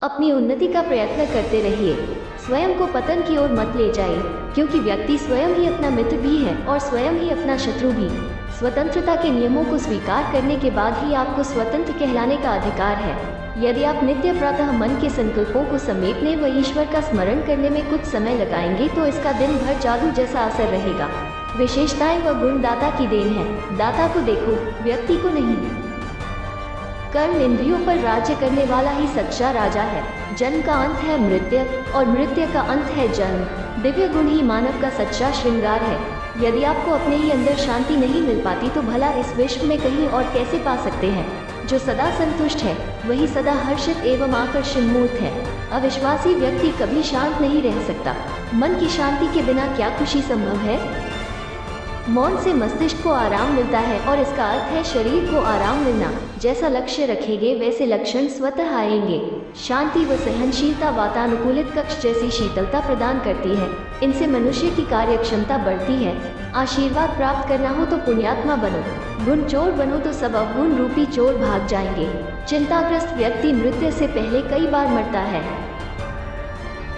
अपनी उन्नति का प्रयत्न करते रहिए। स्वयं को पतन की ओर मत ले जाइए, क्योंकि व्यक्ति स्वयं ही अपना मित्र भी है और स्वयं ही अपना शत्रु भी। स्वतंत्रता के नियमों को स्वीकार करने के बाद ही आपको स्वतंत्र कहलाने का अधिकार है। यदि आप नित्य प्रातः मन के संकल्पों को समेटने व ईश्वर का स्मरण करने में कुछ समय लगाएंगे तो इसका दिन भर जादू जैसा असर रहेगा। विशेषताएं व गुण दाता की देन है। दाता को देखो, व्यक्ति को नहीं। कर्म इंद्रियों पर राज्य करने वाला ही सच्चा राजा है। जन्म का अंत है मृत्यु और मृत्यु का अंत है जन्म। दिव्य गुण ही मानव का सच्चा श्रृंगार है। यदि आपको अपने ही अंदर शांति नहीं मिल पाती तो भला इस विश्व में कहीं और कैसे पा सकते हैं। जो सदा संतुष्ट है वही सदा हर्षित एवं आकर्षण मूर्त है। अविश्वासी व्यक्ति कभी शांत नहीं रह सकता। मन की शांति के बिना क्या खुशी संभव है। मौन से मस्तिष्क को आराम मिलता है और इसका अर्थ है शरीर को आराम मिलना। जैसा लक्ष्य रखेंगे वैसे लक्षण स्वतः आएंगे। शांति व सहनशीलता वातानुकूलित कक्ष जैसी शीतलता प्रदान करती है। इनसे मनुष्य की कार्य क्षमता बढ़ती है। आशीर्वाद प्राप्त करना हो तो पुण्यात्मा बनो, गुण चोर बनो तो सब अवगुण रूपी चोर भाग जाएंगे। चिंताग्रस्त व्यक्ति मृत्यु से पहले कई बार मरता है।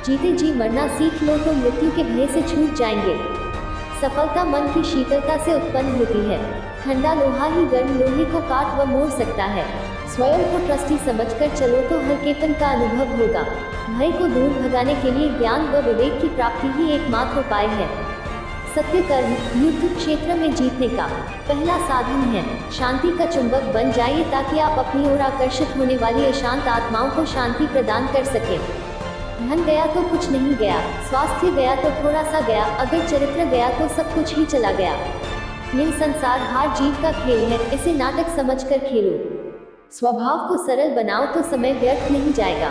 जीते जी मरना सीख लो तो मृत्यु के भय से छूट जाएंगे। सफलता मन की शीतलता से उत्पन्न होती है। ठंडा लोहा ही गर्म लोहे को काट व मोड़ सकता है। स्वयं को ट्रस्टी समझकर चलो तो हल्केपन का अनुभव होगा। भय को दूर भगाने के लिए ज्ञान व विवेक की प्राप्ति ही एकमात्र उपाय है। सत्य कर्म युद्ध क्षेत्र में जीतने का पहला साधन है। शांति का चुंबक बन जाइए ताकि आप अपनी ओर आकर्षित होने वाली अशांत आत्माओं को शांति प्रदान कर सकें। धन गया तो कुछ नहीं गया, स्वास्थ्य गया तो थोड़ा सा गया, अगर चरित्र गया तो सब कुछ ही चला गया। यह संसार हार जीत का खेल है, इसे नाटक समझकर खेलो। स्वभाव को सरल बनाओ तो समय व्यर्थ नहीं जाएगा।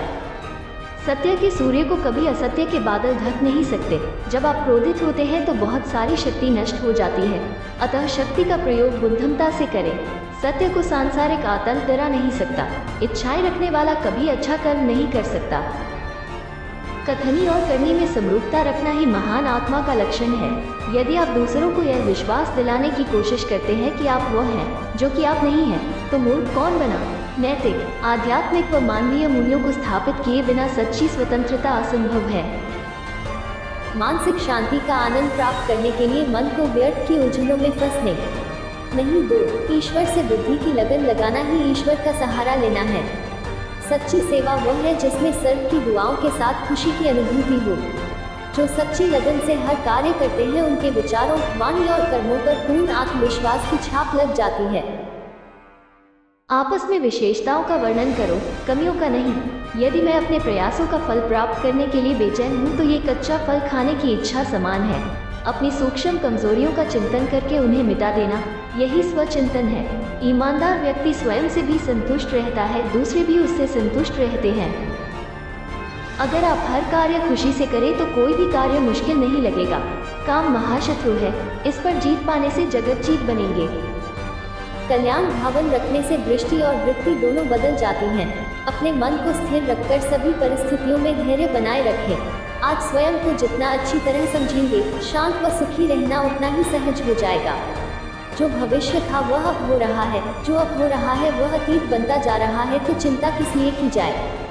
सत्य के सूर्य को कभी असत्य के बादल ढक नहीं सकते। जब आप क्रोधित होते हैं तो बहुत सारी शक्ति नष्ट हो जाती है। अतः शक्ति का प्रयोग बुद्धिमता से करें। सत्य को सांसारिक आतंक डरा नहीं सकता। इच्छाएं रखने वाला कभी अच्छा कर्म नहीं कर सकता। कथनी और करनी में समरूपता रखना ही महान आत्मा का लक्षण है। यदि आप दूसरों को यह विश्वास दिलाने की कोशिश करते हैं कि आप वह हैं जो कि आप नहीं हैं, तो मूर्ख कौन बना। नैतिक, आध्यात्मिक व मानवीय मूल्यों को स्थापित किए बिना सच्ची स्वतंत्रता असंभव है। मानसिक शांति का आनंद प्राप्त करने के लिए मन को व्यर्थ की उलझनों में फंसने नहीं दो। ईश्वर से बुद्धि की लगन लगाना ही ईश्वर का सहारा लेना है। सच्ची सेवा वह है जिसमें सर्व की दुआओं के साथ खुशी की अनुभूति हो। जो सच्ची लगन से हर कार्य करते हैं उनके विचारों, वाणी और कर्मों पर पूर्ण आत्मविश्वास की छाप लग जाती है। आपस में विशेषताओं का वर्णन करो, कमियों का नहीं। यदि मैं अपने प्रयासों का फल प्राप्त करने के लिए बेचैन हूँ तो ये कच्चा फल खाने की इच्छा समान है। अपनी सूक्ष्म कमजोरियों का चिंतन करके उन्हें मिटा देना, यही स्वचिंतन है। ईमानदार व्यक्ति स्वयं से भी संतुष्ट रहता है, दूसरे भी उससे संतुष्ट रहते हैं। अगर आप हर कार्य खुशी से करें तो कोई भी कार्य मुश्किल नहीं लगेगा। काम महाशत्रु है, इस पर जीत पाने से जगत जीत बनेंगे। कल्याण भावन रखने से दृष्टि और वृत्ति दोनों बदल जाती हैं। अपने मन को स्थिर रखकर सभी परिस्थितियों में धैर्य बनाए रखें। आज स्वयं को जितना अच्छी तरह समझेंगे, शांत व सुखी रहना उतना ही सहज हो जाएगा। जो भविष्य था वह अब हो रहा है, जो अब हो रहा है वह अतीत बनता जा रहा है, तो चिंता किस लिए की जाए।